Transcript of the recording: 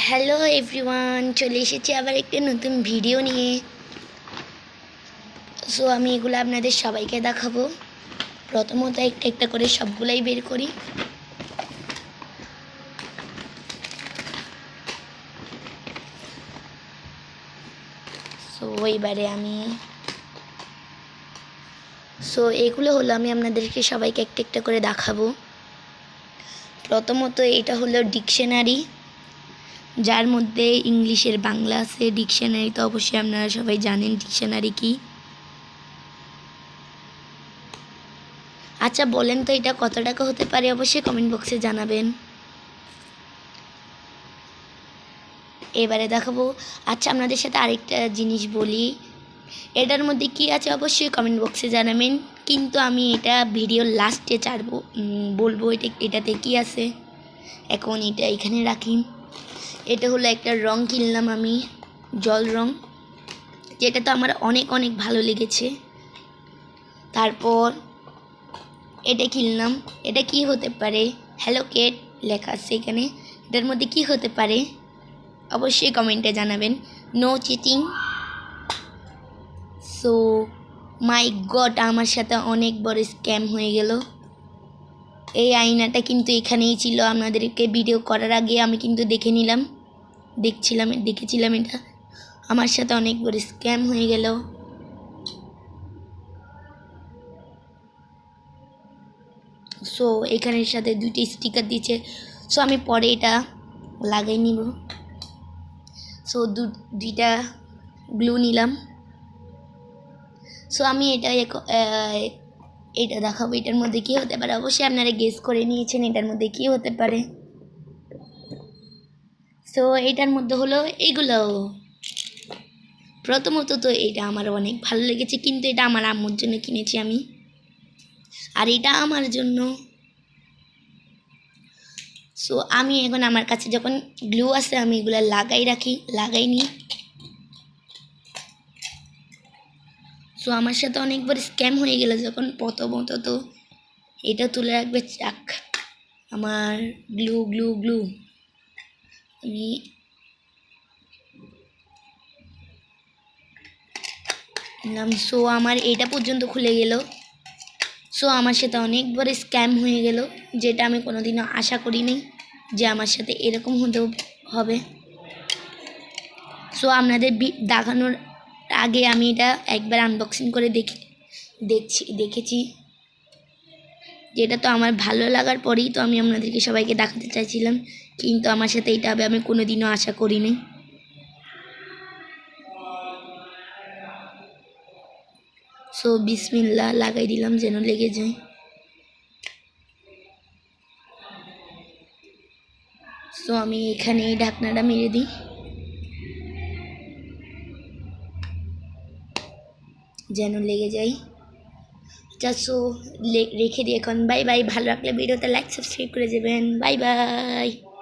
Hello everyone, চলে এসেছি আবার একটা নতুন ভিডিও নিয়ে। সো আমি এগুলো আপনাদের সবাইকে দেখাবো। প্রথমত একটা একটা করে সবগুলাই বের করি। এগুলো হলো আমি আপনাদেরকে সবাইকে একটা একটা করে দেখাবো। প্রথমত এটা হলো ডিকশনারি, যার মধ্যে ইংলিশের বাংলা আছে। ডিকশনারি তো অবশ্যই আপনারা সবাই জানেন ডিকশনারি কি। আচ্ছা বলেন তো এটা কত টাকা হতে পারে, অবশ্যই কমেন্ট বক্সে জানাবেন। এবারে দেখাবো। আচ্ছা আপনাদের সাথে আরেকটা জিনিস বলি, এটার মধ্যে কি আছে অবশ্যই কমেন্ট বক্সে জানাবেন, কিন্তু আমি এটা ভিডিওর লাস্টে বলবো এটাতে কি আছে। এখন এটা এখানে রাখি। এটা হলো একটা রং কিনলাম আমি, জল রং, যেটা তো আমার অনেক অনেক ভালো লেগেছে। তারপর এটা কিনলাম। এটা কি হতে পারে, হ্যালো কেট লেখা আছে এখানে। এটার মধ্যে কি হতে পারে অবশ্যই কমেন্টে জানাবেন। No cheating. So my god, আমার সাথে অনেক বড় স্ক্যাম হয়ে গেল। এই আয়নাটা কিন্তু এখানেই ছিল, আপনাদেরকে ভিডিও করার আগে আমি কিন্তু দেখেছিলাম এটা। আমার সাথে অনেক বড় স্ক্যাম হয়ে গেল। সো এখানের সাথে দুইটি স্টিকার দিয়েছে। সো আমি পরে এটা লাগাই নিব। সো দুইটা গ্লু নিলাম। সো আমি এটা দেখাবো এটার মধ্যে কী হতে পারে। অবশ্যই আপনারা গেস করে নিয়েছেন এটার মধ্যে কী হতে পারে। সো এটার মধ্যে হলো এগুলো। প্রথমত তো এটা আমার অনেক ভালো লেগেছে, কিন্তু এটা আমার আম্মুর জন্য কিনেছি আমি, আর এটা আমার জন্য। সো আমি এখন আমার কাছে যখন গ্লু আছে আমি এগুলো লাগাই নিই। সো আমার সাথে অনেকবার স্ক্যাম হয়ে গেল যখন প্রথমত তো এটা তুলে রাখবে চাক আমার গ্লু গ্লু গ্লু আমি নিলাম। সো আমার এটা পর্যন্ত খুলে গেল। সো আমার সাথে অনেকবার স্ক্যাম হয়ে গেল, যেটা আমি কোনোদিনও আশা করিনি যে আমার সাথে এরকম হবে। সো আপনাদের দেখানোর আগে আমি এটা একবার আনবক্সিং করে দেখেছি, যেটা তো আমার ভালো লাগার পরেই তো আমি আপনাদেরকে সবাইকে দেখাতে চাইছিলাম, কিন্তু আমার সাথে এটা হবে আমি কোনোদিনও আশা করিনি। সো বিসমিল্লাহ লাগাই দিলাম যেন লেগে যায়। সো আমি এখানে ঢাকনাটা মেরে দিই যেন লেগে যায়। আচ্ছা সো রেখে দিই এখন। Bye bye. ভালো লাগলে ভিডিওতে লাইক সাবস্ক্রাইব করে দেবেন। Bye bye.